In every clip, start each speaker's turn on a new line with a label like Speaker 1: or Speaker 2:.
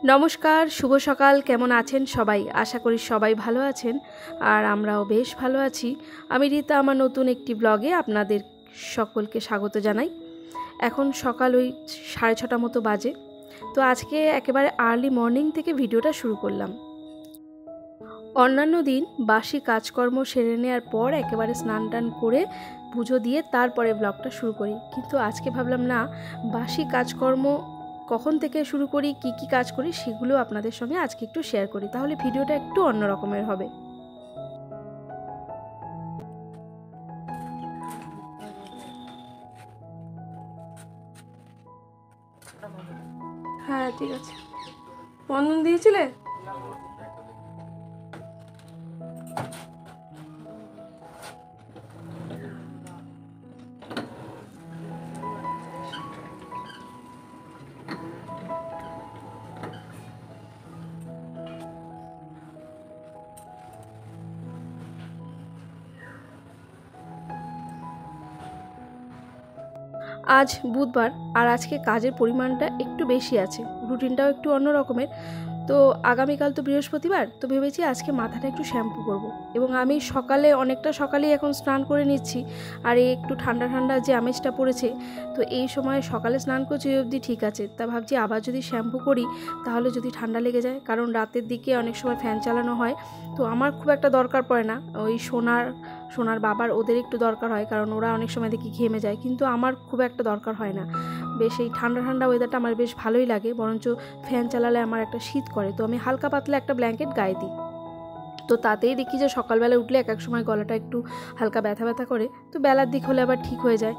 Speaker 1: নমস্কার, শুভ সকাল। কেমন আছেন সবাই? আশা করি সবাই ভালো আছেন আর আমরাও বেশ ভালো আছি। আমি রীতা আমার নতুন একটি ব্লগে আপনাদের সকলকে স্বাগত জানাই। এখন সকাল ওই 6:30 মতো বাজে। তো আজকে একেবারে আর্লি মর্নিং থেকে ভিডিওটা শুরু করলাম। অন্যান্য দিন বাসি কাজকর্ম সেরে নেওয়ার পর একেবারে স্নান টান করে পুজো দিয়ে তারপরে ব্লগটা শুরু করি, কিন্তু আজকে ভাবলাম না, বাসি কাজকর্ম কখন থেকে শুরু করি, কি কি কাজ করি সেগুলো আপনাদের সঙ্গে আজকে একটু শেয়ার করি, তাহলে ভিডিওটা একটু অন্য রকমের হবে। হ্যাঁ ঠিক আছে। বন্ধন দিয়েছিলে? আজ বুধবার আর আজকে কাজের পরিমাণটা একটু বেশি আছে, রুটিনটাও একটু অন্য রকমের। তো আগামীকাল তো বৃহস্পতিবার, তো ভেবেছি আজকে মাথাটা একটু শ্যাম্পু করব। এবং আমি অনেকটা সকালেই এখন স্নান করে নিচ্ছি। আর এই একটু ঠান্ডা ঠান্ডা যে আমেজটা পড়েছে, তো এই সময় সকালে স্নান করছি অবধি ঠিক আছে, তা ভাবছি আবার যদি শ্যাম্পু করি তাহলে যদি ঠান্ডা লেগে যায়, কারণ রাতের দিকে অনেক সময় ফ্যান চালানো হয়। তো আমার খুব একটা দরকার পড়ে না, ওই সোনার বাবার ওদের একটু দরকার হয়, কারণ ওরা অনেক সময় দেখি ঘেমে যায়, কিন্তু আমার খুব একটা দরকার হয় না। বেশ এই ঠান্ডা ঠান্ডা ওয়েদারটা আমার বেশ ভালোই লাগে, বরঞ্চ ফ্যান চালালে আমার একটা শীত করে, তো আমি হালকা পাতলা একটা ব্ল্যাঙ্কেট গায়ে দিই। তো তাতেই দেখি যে সকালবেলা উঠলে এক সময় গলাটা একটু হালকা ব্যথা ব্যথা করে, তো বেলার দিক হলে আবার ঠিক হয়ে যায়।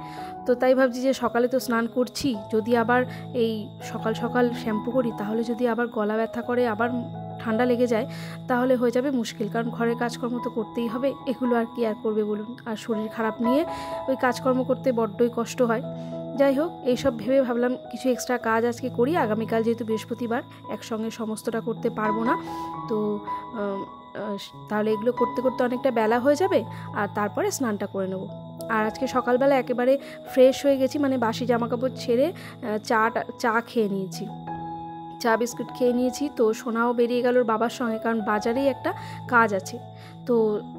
Speaker 1: তো তাই ভাবছি যে সকালে তো স্নান করছি, যদি আবার এই সকাল সকাল শ্যাম্পু করি তাহলে যদি আবার গলা ব্যথা করে, আবার ঠান্ডা লেগে যায়, তাহলে হয়ে যাবে মুশকিল, কারণ ঘরের কাজকর্ম তো করতেই হবে, এগুলো আর কি আর করবে বলুন। আর শরীর খারাপ নিয়ে ওই কাজকর্ম করতে বড্ডই কষ্ট হয়। যাই হোক, এইসব ভেবে ভাবলাম কিছু এক্সট্রা কাজ আজকে করি, আগামীকাল যেহেতু বৃহস্পতিবার একসঙ্গে সমস্তটা করতে পারবো না। তো তাহলে এগুলো করতে করতে অনেকটা বেলা হয়ে যাবে, আর তারপরে স্নানটা করে নেব। আর আজকে সকালবেলা একেবারে ফ্রেশ হয়ে গেছি, মানে বাসি জামাকাপড় ছেড়ে চা খেয়ে নিয়েছি, চা বিস্কুট খেয়ে নিয়েছি। তো সোনাও বেরিয়ে গেল বাবার সঙ্গে, কারণ বাজারেই একটা কাজ আছে, তো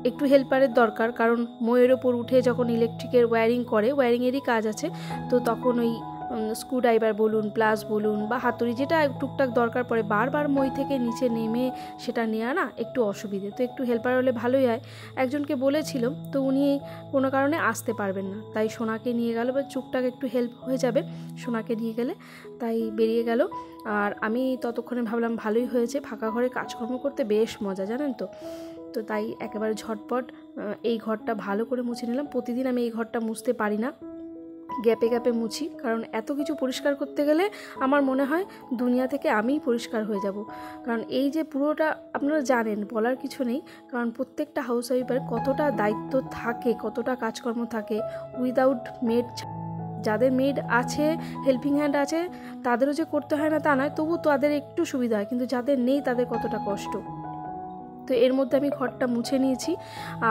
Speaker 1: একটু হেল্পারের দরকার, কারণ মোয়ের ওপর উঠে যখন ইলেকট্রিকের ওয়্যারিংয়েরই কাজ আছে, তো তখন ওই স্ক্রুড্রাইভার বলুন, প্লাস বলুন বা হাতুড়ি, যেটা টুকটাক দরকার পড়ে, বারবার মই থেকে নিচে নেমে সেটা নেওয়া না একটু অসুবিধে, তো একটু হেল্পার হলে ভালোই হয়। একজনকে বলেছিল, তো উনি কোনো কারণে আসতে পারবেন না, তাই সোনাকে নিয়ে গেল, বা টুকটাক একটু হেল্প হয়ে যাবে সোনাকে নিয়ে গেলে, তাই বেরিয়ে গেল। আর আমি ততক্ষণে ভাবলাম ভালোই হয়েছে, ফাঁকা ঘরে কাজকর্ম করতে বেশ মজা, জানেন তো। তো তাই একেবারে ঝটপট এই ঘরটা ভালো করে মুছে নিলাম। প্রতিদিন আমি এই ঘরটা মুছতে পারি না, গ্যাপে গ্যাপে মুছি, কারণ এত কিছু পরিষ্কার করতে গেলে আমার মনে হয় দুনিয়া থেকে আমিই পরিষ্কার হয়ে যাব। কারণ এই যে পুরোটা আপনারা জানেন, বলার কিছু নেই, কারণ প্রত্যেকটা হাউস ওয়াইফের কতটা দায়িত্ব থাকে, কতটা কাজকর্ম থাকে উইদাউট মেড। যাদের মেড আছে, হেল্পিং হ্যান্ড আছে, তাদেরও যে করতে হয় না তা নয়, তবু তাদের একটু সুবিধা হয়, কিন্তু যাদের নেই তাদের কতটা কষ্ট। তো এর মধ্যে আমি ঘরটা মুছে নিয়েছি।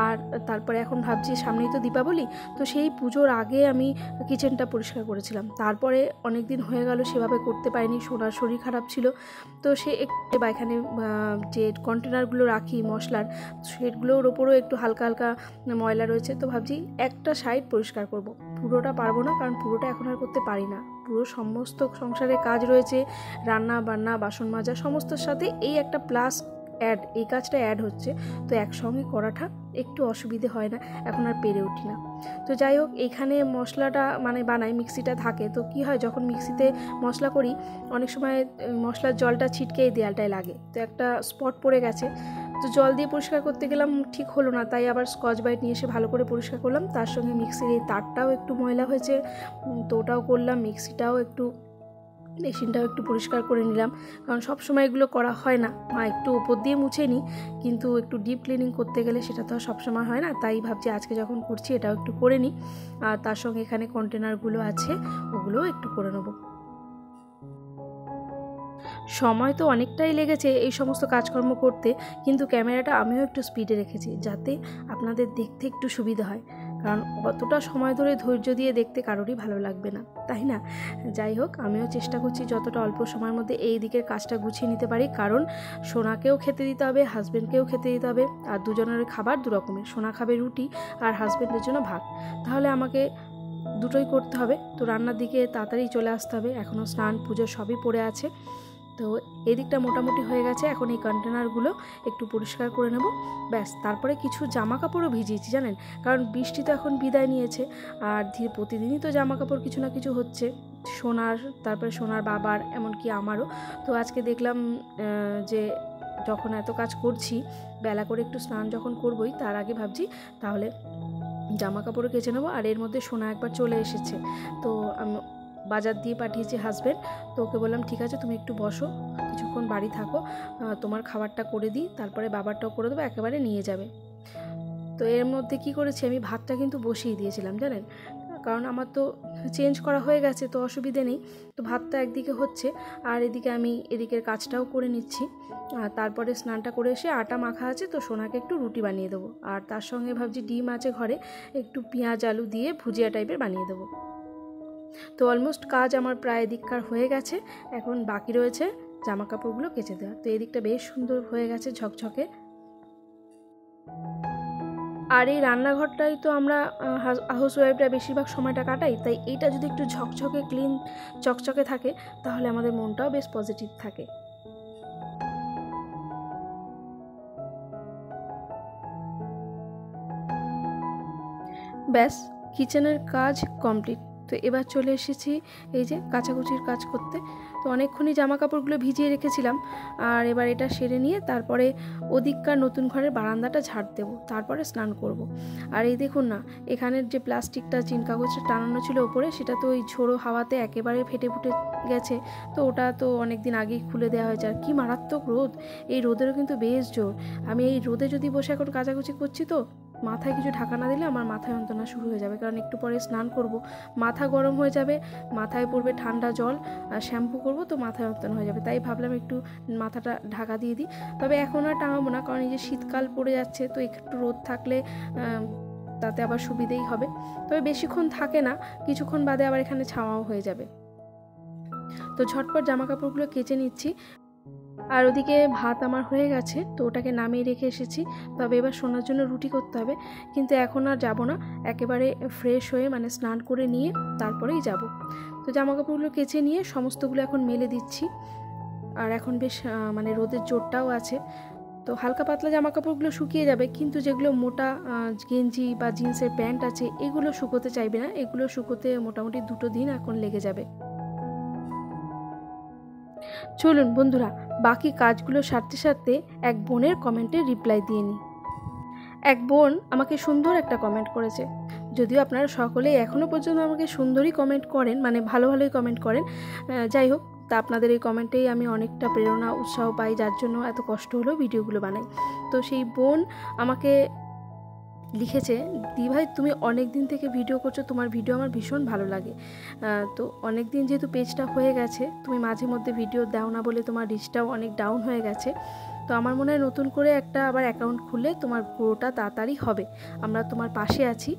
Speaker 1: আর তারপরে এখন ভাবছি সামনেই তো দীপাবলি, তো সেই পুজোর আগে আমি কিচেনটা পরিষ্কার করেছিলাম, তারপরে অনেক দিন হয়ে গেল সেভাবে করতে পারিনি, সোনার শরীর খারাপ ছিল। তো সে একটু বা এখানে যে কন্টেনারগুলো রাখি মশলার, সেগুলোর ওপরও একটু হালকা হালকা ময়লা রয়েছে, তো ভাবছি একটা সাইড পরিষ্কার করব, পুরোটা পারবো না, কারণ পুরোটা এখন আর করতে পারি না, পুরো সমস্ত সংসারের কাজ রয়েছে, রান্না বান্না বাসন মাজা সমস্তর সাথে এই একটা প্লাস এই কাজটা অ্যাড হচ্ছে, তো একসঙ্গে করাটা একটু অসুবিধে হয় না, এখন আর পেরে উঠি না। তো যাই হোক, এইখানে মশলাটা মানে বানাই, মিক্সিটা থাকে, তো কি হয় যখন মিক্সিতে মশলা করি অনেক সময় মশলার জলটা ছিটকে এই দেয়ালটায় লাগে, তো একটা স্পট পড়ে গেছে, তো জল দিয়ে পরিষ্কার করতে গেলাম, ঠিক হলো না, তাই আবার স্কচ ব্রাইট নিয়ে এসে ভালো করে পরিষ্কার করলাম। তার সঙ্গে মিক্সির এই তারটাও একটু ময়লা হয়েছে, তো ওটাও করলাম, মিক্সিটাও একটু, মেশিনটাও একটু পরিষ্কার করে নিলাম, কারণ সব সময় এগুলো করা হয় না, একটু উপর দিয়ে মুছে নিই, কিন্তু একটু ডিপ ক্লিনিং করতে গেলে সেটা তো আর সবসময় হয় না, তাই ভাবছি আজকে যখন করছি এটাও একটু করে নিই। আর তার সঙ্গে এখানে কন্টেনারগুলো আছে, ওগুলোও একটু করে নেবো। সময় তো অনেকটাই লেগেছে এই সমস্ত কাজকর্ম করতে, কিন্তু ক্যামেরাটা আমিও একটু স্পিডে রেখেছি, যাতে আপনাদের দেখতে একটু সুবিধা হয়, কারণ অতটা সময় ধরে ধৈর্য দিয়ে দেখতে কারোরই ভালো লাগবে না, তাই না? যাই হোক, আমিও চেষ্টা করছি যতটা অল্প সময়ের মধ্যে এই দিকের কাজটা গুছিয়ে নিতে পারি, কারণ সোনাকেও খেতে দিতে হবে, হাজব্যান্ডকেও খেতে দিতে হবে। আর দুজনের খাবার দু রকমের, সোনা খাবে রুটি আর হাজব্যান্ডের জন্য ভাত, তাহলে আমাকে দুটোই করতে হবে। তো রান্নার দিকে তাড়াতাড়ি চলে আসতে হবে, এখনও স্নান পুজো সবই পড়ে আছে। তো এই দিকটা মোটামুটি হয়ে গেছে, এখন এই কন্টেনারগুলো একটু পরিষ্কার করে নেব, ব্যাস। তারপরে কিছু জামা কাপড়ও ভিজিয়েছি জানেন, কারণ বৃষ্টি তো এখন বিদায় নিয়েছে, আর প্রতিদিনই তো জামা কাপড় কিছু না কিছু হচ্ছে, সোনার, তারপরে সোনার বাবার, এমনকি আমারও। তো আজকে দেখলাম যে যখন এত কাজ করছি, বেলা করে একটু স্নান যখন করবই, তার আগে ভাবছি তাহলে জামা কাপড়ও কেচে নেবো। আর এর মধ্যে সোনা একবার চলে এসেছে, তো আমি বাজার দিয়ে পাঠিয়েছি হাজব্যান্ড, তো ওকে বললাম ঠিক আছে তুমি একটু বসো, কিছুক্ষণ বাড়ি থাকো, তোমার খাবারটা করে দিই, তারপরে বাবারটাও করে দেবো, একেবারে নিয়ে যাবে। তো এর মধ্যে কি করেছি, আমি ভাতটা কিন্তু বসিয়ে দিয়েছিলাম জানেন, কারণ আমার তো চেঞ্জ করা হয়ে গেছে, তো অসুবিধে নেই। তো ভাতটা একদিকে হচ্ছে, আর এদিকে আমি এদিকের কাজটাও করে নিচ্ছি। আর তারপরে স্নানটা করে এসে আটা মাখা আছে, তো সোনাকে একটু রুটি বানিয়ে দেবো, আর তার সঙ্গে ভাবছি ডিম আছে ঘরে, একটু পেঁয়াজ আলু দিয়ে ভুজিয়া টাইপের বানিয়ে দেবো। তো অলমোস্ট কাজ আমার প্রায় এদিককার হয়ে গেছে, এখন বাকি রয়েছে জামা কাপড়গুলো কেচে দেওয়া। তো এদিকটা বেশ সুন্দর হয়ে গেছে, ঝকঝকে। আর এই রান্নাঘরটাই তো আমরা হাউস ওয়াইফরা বেশিরভাগ সময়টা কাটাই, তাই এইটা যদি একটু ঝকঝকে ক্লিন চকচকে থাকে, তাহলে আমাদের মনটাও বেশ পজিটিভ থাকে। ব্যাস, কিচেনের কাজ কমপ্লিট। তো এবার চলে এসেছি এই যে কাচাকুচির কাজ করতে। তো অনেকক্ষণই জামা কাপড়গুলো ভিজিয়ে রেখেছিলাম, আর এবার এটা সেরে নিয়ে তারপরে ওদিককার নতুন ঘরের বারান্দাটা ঝাড় দেবো, তারপরে স্নান করব। আর এই দেখুন না, এখানের যে প্লাস্টিকটা চিন কাগজটা টানানো ছিল ওপরে, সেটা তো ওই ঝোড়ো হাওয়াতে একেবারে ফেটে ফুটে গেছে। তো ওটা তো অনেক দিন আগেই খুলে দেওয়া হয়েছে। আর কি মারাত্মক রোদ, এই রোদেরও কিন্তু বেশ জোর। আমি এই রোদে যদি বসে এখন কাচাকুচি করছি, তো মাথায় কিছু ঢাকা না দিলে আমার মাথায় যন্ত্রণা শুরু হয়ে যাবে, কারণ একটু পরে স্নান করব, মাথা গরম হয়ে যাবে, মাথায় পড়বে ঠান্ডা জল, আর শ্যাম্পু করব, তো মাথায় যন্ত্রণা হয়ে যাবে। তাই ভাবলাম একটু মাথাটা ঢাকা দিয়ে দিই। তবে এখন আর টাঙাবো না, কারণ এই যে শীতকাল পড়ে যাচ্ছে, তো একটু রোদ থাকলে তাতে আবার সুবিধেই হবে। তবে বেশিক্ষণ থাকে না, কিছুক্ষণ বাদে আবার এখানে ছাওয়াও হয়ে যাবে। তো ঝটপট জামা কাপড়গুলো কেচে নিচ্ছি। আর ওদিকে ভাত আমার হয়ে গেছে, তো ওটাকে নামিয়ে রেখে এসেছি। তবে এবার সোনার জন্য রুটি করতে হবে, কিন্তু এখন আর যাব না, একেবারে ফ্রেশ হয়ে মানে স্নান করে নিয়ে তারপরেই যাব। তো জামা কাপড়গুলো কেচে নিয়ে সমস্তগুলো এখন মেলে দিচ্ছি। আর এখন বেশ মানে রোদের জোরটাও আছে, তো হালকা পাতলা জামা কাপড়গুলো শুকিয়ে যাবে, কিন্তু যেগুলো মোটা গেঞ্জি বা জিন্সের প্যান্ট আছে, এগুলো শুকোতে চাইবে না, এগুলো শুকোতে মোটামুটি 2 দিন এখন লেগে যাবে। চলুন বন্ধুরা, বাকি কাজগুলো সারতে সারতে এক বোনের কমেন্টে রিপ্লাই দিয়ে নিই। এক বোন আমাকে সুন্দর একটা কমেন্ট করেছে, যদিও আপনারা সকলেই এখনও পর্যন্ত আমাকে সুন্দরই কমেন্ট করেন, মানে ভালোই কমেন্ট করেন। যাই হোক, তা আপনাদের এই কমেন্টেই আমি অনেকটা প্রেরণা উৎসাহ পাই, যার জন্য এত কষ্ট হলেও ভিডিওগুলো বানাই। তো সেই বোন আমাকে লিখেছে, দি ভাই তুমি অনেক দিন থেকে ভিডিও করছো, তোমার ভিডিও আমার ভীষণ ভালো লাগে। তো অনেক দিন যেহেতু পেজটা হয়ে গেছে, তুমি মাঝে মধ্যে ভিডিও দাও না বলে তোমার রিচটাও অনেক ডাউন হয়ে গেছে। তো আমার মনে হয় নতুন করে একটা আবার অ্যাকাউন্ট খুললে তোমার গ্রোটা তাড়াতাড়ি হবে, আমরা তোমার পাশে আছি।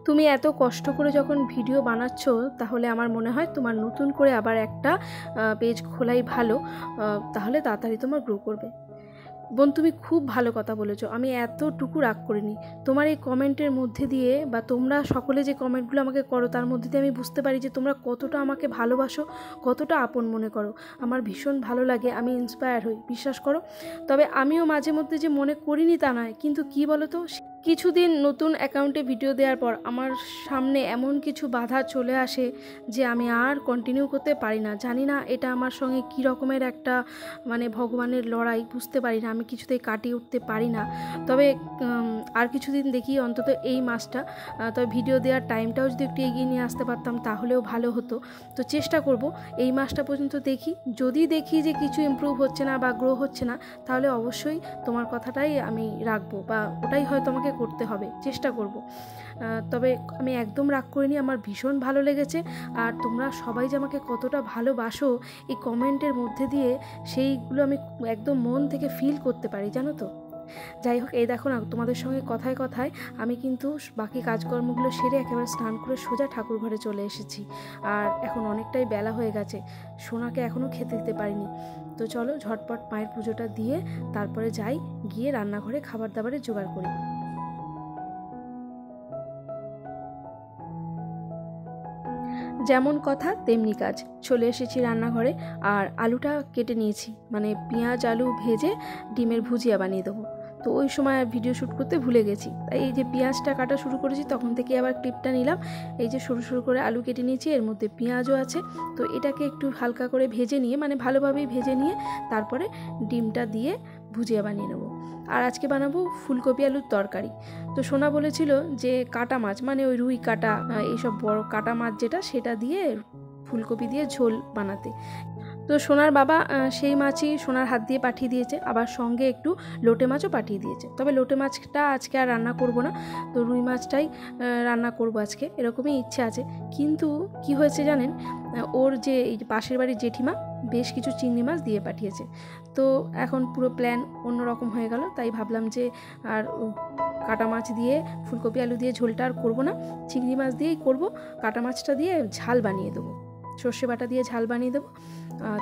Speaker 1: তুমি এত কষ্ট করে যখন ভিডিও বানাচ্ছ, তাহলে আমার মনে হয় তোমার নতুন করে আবার একটা পেজ খোলাই ভালো, তাহলে তাড়াতাড়ি তোমার গ্রো করবে। বোন, তুমি খুব ভালো কথা বলেছো, আমি এতটুকু রাগ করিনি। তোমার এই কমেন্টের মধ্যে দিয়ে, বা তোমরা সকলে যে কমেন্টগুলো আমাকে করো, তার মধ্যে দিয়ে আমি বুঝতে পারি যে তোমরা কতটা আমাকে ভালোবাসো, কতটা আপন মনে করো। আমার ভীষণ ভালো লাগে, আমি ইন্সপায়ার হই, বিশ্বাস করো। তবে আমিও মাঝে মধ্যে যে মনে করিনি তা নয়, কিন্তু কি বলো তো, কিছুদিন নতুন অ্যাকাউন্টে ভিডিও দেওয়ার পর আমার সামনে এমন কিছু বাধা চলে আসে যে আমি আর কন্টিনিউ করতে পারি না। জানি না এটা আমার সঙ্গে কী রকমের একটা মানে ভগবানের লড়াই, বুঝতে পারি না, আমি কিছুতেই কাটিয়ে উঠতে পারি না। তবে আর কিছুদিন দেখি, অন্তত এই মাসটা, তবে ভিডিও দেওয়ার টাইমটাও যদি একটু এগিয়ে নিয়ে আসতে পারতাম তাহলেও ভালো হতো। তো চেষ্টা করব এই মাসটা পর্যন্ত দেখি, যদি দেখি যে কিছু ইমপ্রুভ হচ্ছে না বা গ্রো হচ্ছে না, তাহলে অবশ্যই তোমার কথাটাই আমি রাখবো, বা ওটাই হয়তো আমাকে করতে হবে, চেষ্টা করব। তবে আমি একদম রাগ করিনি, আমার ভীষণ ভালো লেগেছে। আর তোমরা সবাই যে আমাকে কতটা ভালোবাসো এই কমেন্টের মধ্যে দিয়ে, সেইগুলো আমি একদম মন থেকে ফিল করতে পারি, জানো তো। যাই হোক, এই দেখো না, তোমাদের সঙ্গে কথায় কথায় আমি কিন্তু বাকি কাজকর্মগুলো সেরে একেবারে স্নান করে সোজা ঠাকুর ঘরে চলে এসেছি। আর এখন অনেকটাই বেলা হয়ে গেছে, সোনাকে এখনও খেতে দিতে পারিনি। তো চলো ঝটপট মায়ের পুজোটা দিয়ে তারপরে যাই, গিয়ে রান্নাঘরে খাবার দাবারের জোগাড় করি। যেমন কথা তেমনি কাজ, চলে এসেছি রান্নাঘরে। আর আলুটা কেটে নিয়েছি, মানে পেঁয়াজ আলু ভেজে ডিমের ভুজিয়া বানিয়ে দেবো। তো ওই সময় ভিডিও শ্যুট করতে ভুলে গেছি, তাই এই যে পেঁয়াজটা কাটা শুরু করেছি তখন থেকে আবার ক্লিপটা নিলাম। এই যে সরু সরু করে আলু কেটে নিয়েছি, এর মধ্যে পেঁয়াজও আছে। তো এটাকে একটু হালকা করে ভেজে নিয়ে, মানে ভালোভাবেই ভেজে নিয়ে তারপরে ডিমটা দিয়ে ভুজিয়া বানিয়ে নেবো। আর আজকে বানাবো ফুলকপি আলুর তরকারি। তো সোনা বলেছিল যে কাটা মাছ, মানে ওই রুই কাটা, এইসব বড় কাটা মাছ যেটা, সেটা দিয়ে ফুলকপি দিয়ে ঝোল বানাতে। তো সোনার বাবা সেই মাছই সোনার হাত দিয়ে পাঠিয়ে দিয়েছে, আবার সঙ্গে একটু লোটে মাছও পাঠিয়ে দিয়েছে। তবে লোটে মাছটা আজকে আর রান্না করব না, তো রুই মাছটাই রান্না করব আজকে, এরকমই ইচ্ছে আছে। কিন্তু কি হয়েছে জানেন, ওর যে এই পাশের বাড়ির জেঠিমা বেশ কিছু চিংড়ি মাছ দিয়ে পাঠিয়েছে। তো এখন পুরো প্ল্যান অন্যরকম হয়ে গেল। তাই ভাবলাম যে আর কাটা মাছ দিয়ে ফুলকপি আলু দিয়ে ঝোলটা আর করবো না, চিংড়ি মাছ দিয়েই করব। কাটা মাছটা দিয়ে ঝাল বানিয়ে দেবো, সর্ষে বাটা দিয়ে ঝাল বানিয়ে দেবো।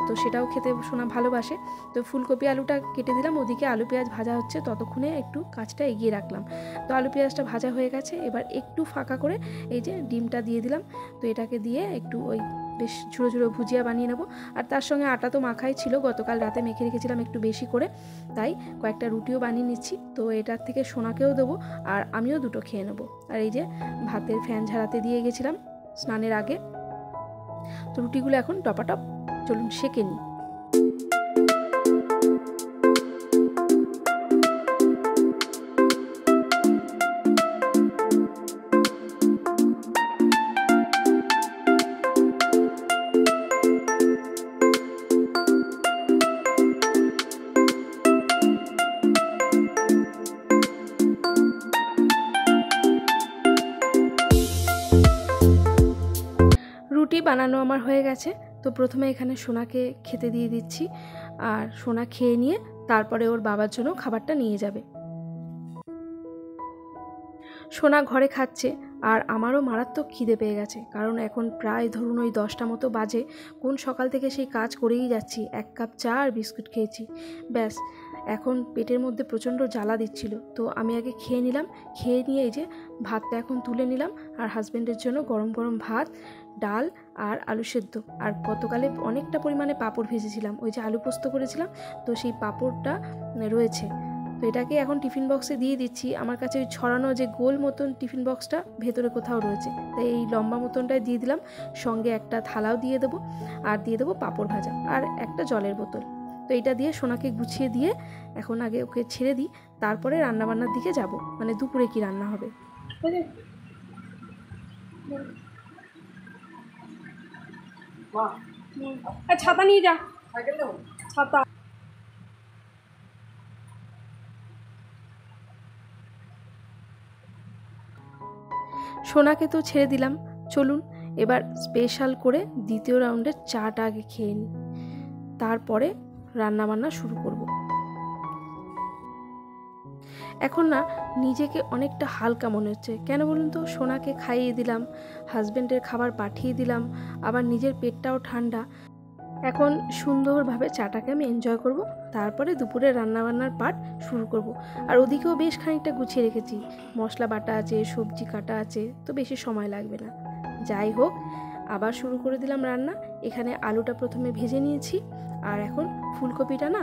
Speaker 1: তো সেটাও খেতে সোনা ভালোবাসে। তো ফুলকপি আলুটা কেটে দিলাম, ওদিকে আলু পেঁয়াজ ভাজা হচ্ছে, ততক্ষণে একটু কাজটা এগিয়ে রাখলাম। তো আলু পেঁয়াজটা ভাজা হয়ে গেছে, এবার একটু ফাঁকা করে এই যে ডিমটা দিয়ে দিলাম। তো এটাকে দিয়ে একটু ওই বেশ ঝুড়ো ঝুড়ো ভুজিয়া বানিয়ে নেবো। আর তার সঙ্গে আটা তো মাখাই ছিল, গতকাল রাতে মেখে রেখেছিলাম একটু বেশি করে, তাই কয়েকটা রুটিও বানিয়ে নিচ্ছি। তো এটার থেকে সোনাকেও দেবো আর আমিও দুটো খেয়ে নেবো। আর এই যে ভাতের ফ্যান ঝাড়াতে দিয়ে গেছিলাম স্নানের আগে। তো রুটিগুলো এখন টপাটপ চলুন সেঁকে নিই। রুটি বানানো আমার হয়ে গেছে। তো প্রথমে এখানে সোনাকে খেতে দিয়ে দিচ্ছি, আর সোনা খেয়ে নিয়ে তারপরে ওর বাবার জন্য খাবারটা নিয়ে যাবে। সোনা ঘরে খাচ্ছে, আর আমারও মারাত্মক খিদে পেয়ে গেছে, কারণ এখন প্রায় ধরুন ওই 10টা মতো বাজে। কোন সকাল থেকে সেই কাজ করেই যাচ্ছি, 1 কাপ চা আর বিস্কুট খেয়েছি, ব্যাস। এখন পেটের মধ্যে প্রচণ্ড জ্বালা দিচ্ছিল। তো আমি আগে খেয়ে নিলাম, খেয়ে নিয়ে এই যে ভাতটা এখন তুলে নিলাম। আর হাজব্যান্ডের জন্য গরম গরম ভাত, ডাল আর আলু সেদ্ধ। আর গতকালে অনেকটা পরিমাণে পাঁপড় ভেজেছিলাম, ওই যে আলু পোস্ত করেছিলাম, তো সেই পাঁপড়টা রয়েছে। তো এটাকে এখন টিফিন বক্সে দিয়ে দিচ্ছি। আমার কাছে ওই ছড়ানো যে গোল মতন টিফিন বক্সটা ভেতরে কোথাও রয়েছে, তাই এই লম্বা মতনটায় দিয়ে দিলাম। সঙ্গে একটা থালাও দিয়ে দেবো, আর দিয়ে দেবো পাঁপড় ভাজা আর একটা জলের বোতল। তো এটা দিয়ে সোনাকে গুছিয়ে দিয়ে এখন আগে ওকে ছেড়ে দিই, তারপরে রান্নাবান্নার দিকে যাব, মানে দুপুরে কি রান্না হবে। ছাতা নিয়ে যা, ছাতা। সোনাকে তো ছেড়ে দিলাম, চলুন এবার স্পেশাল করে দ্বিতীয় রাউন্ডের চাটা আগে খেয়ে নিই, তারপরে রান্নাবান্না শুরু করব। এখন না নিজেকে অনেকটা হালকা মনে হচ্ছে, কেন বলুন তো? সোনাকে খাইয়ে দিলাম, হাজব্যান্ডের খাবার পাঠিয়ে দিলাম, আবার নিজের পেটটাও ঠান্ডা। এখন সুন্দরভাবে চাটাকে আমি এনজয় করব, তারপরে দুপুরে রান্নাবান্নার পার্ট শুরু করব। আর ওদিকেও বেশ খানিকটা গুছিয়ে রেখেছি, মশলা বাটা আছে, সবজি কাটা আছে, তো বেশি সময় লাগবে না। যাই হোক, আবার শুরু করে দিলাম রান্না। এখানে আলুটা প্রথমে ভেজে নিয়েছি, আর এখন ফুলকপিটা না,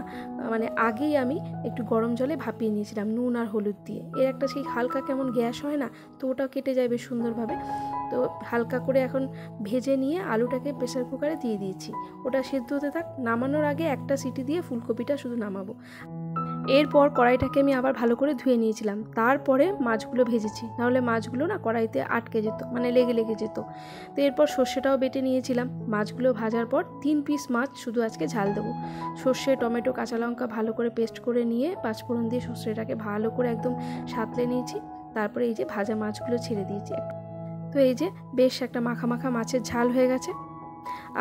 Speaker 1: মানে আগেই আমি একটু গরম জলে ভাপিয়ে নিয়েছিলাম নুন আর হলুদ দিয়ে। এর একটা সেই হালকা কেমন গ্যাস হয় না, তো ওটাও কেটে যায় বেশ সুন্দরভাবে। তো হালকা করে এখন ভেজে নিয়ে আলুটাকে প্রেসার কুকারে দিয়ে দিয়েছি, ওটা সেদ্ধ হতে থাক। নামানোর আগে একটা সিটি দিয়ে ফুলকপিটা শুধু নামাবো। এরপর কড়াইটাকে আমি আবার ভালো করে ধুয়ে নিয়েছিলাম, তারপরে মাছগুলো ভেজেছি, নাহলে মাছগুলো না কড়াইতে আটকে যেত, মানে লেগে যেত। তো এরপর সর্ষেটাও বেটে নিয়েছিলাম। মাছগুলো ভাজার পর 3 পিস মাছ শুধু আজকে ঝাল দেবো। সর্ষে, টমেটো, কাঁচা লঙ্কা ভালো করে পেস্ট করে নিয়ে পাঁচফোড়ন দিয়ে সর্ষেটাকে ভালো করে একদম সাঁতলে নিয়েছি। তারপরে এই যে ভাজা মাছগুলো ছেড়ে দিয়েছি। তো এই যে বেশ একটা মাখা মাখা মাছের ঝাল হয়ে গেছে।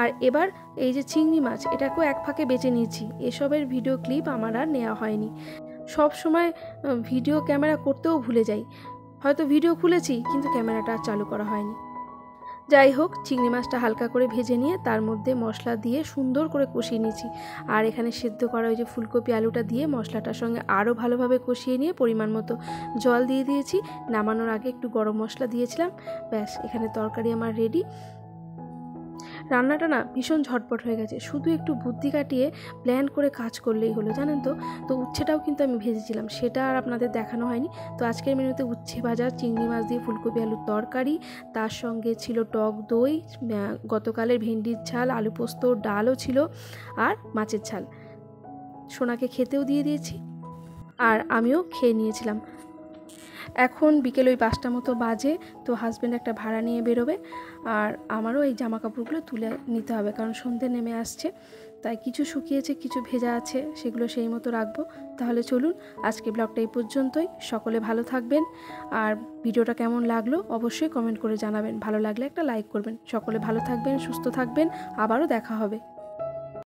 Speaker 1: আর এবার এই যে চিংড়ি মাছ, এটাকেও এক ফাঁকে বেছে নিয়েছি। এসবের ভিডিও ক্লিপ আমার আর নেওয়া হয়নি। সব সময় ভিডিও ক্যামেরা করতেও ভুলে যাই, হয়তো ভিডিও খুলেছি কিন্তু ক্যামেরাটা আর চালু করা হয়নি। যাই হোক, চিংড়ি মাছটা হালকা করে ভেজে নিয়ে তার মধ্যে মশলা দিয়ে সুন্দর করে কষিয়ে নিয়েছি। আর এখানে সেদ্ধ করা ওই যে ফুলকপি আলুটা দিয়ে মশলাটার সঙ্গে আরও ভালোভাবে কষিয়ে নিয়ে পরিমাণ মতো জল দিয়ে দিয়েছি। নামানোর আগে একটু গরম মশলা দিয়েছিলাম। ব্যাস, এখানে তরকারি আমার রেডি। রান্নাটা না ভীষণ ঝটপট হয়ে গেছে, শুধু একটু বুদ্ধি কাটিয়ে প্ল্যান করে কাজ করলেই হলো, জানেন তো। তো উচ্ছেটাও কিন্তু আমি ভেজেছিলাম, সেটা আর আপনাদের দেখানো হয়নি। তো আজকের মেনুতে উচ্ছে ভাজা, চিংড়ি মাছ দিয়ে ফুলকপি আলুর তরকারি, তার সঙ্গে ছিল টক দই, গতকালের ভেন্ডির ঝাল, আলু পোস্ত, ডালও ছিল, আর মাছের ঝাল। সোনাকে খেতেও দিয়ে দিয়েছি আর আমিও খেয়ে নিয়েছিলাম। এখন বিকেল ওই 5টা মতো বাজে। তো হাজব্যান্ড একটা ভাড়া নিয়ে বেরোবে, আর আমারও এই জামা কাপড়গুলো তুলে নিতে হবে, কারণ সন্ধে নেমে আসছে। তাই কিছু শুকিয়েছে, কিছু ভেজা আছে, সেগুলো সেই মতো রাখবো। তাহলে চলুন, আজকে ব্লগটা এই পর্যন্তই। সকলে ভালো থাকবেন, আর ভিডিওটা কেমন লাগলো অবশ্যই কমেন্ট করে জানাবেন। ভালো লাগলে একটা লাইক করবেন। সকলে ভালো থাকবেন, সুস্থ থাকবেন, আবারও দেখা হবে।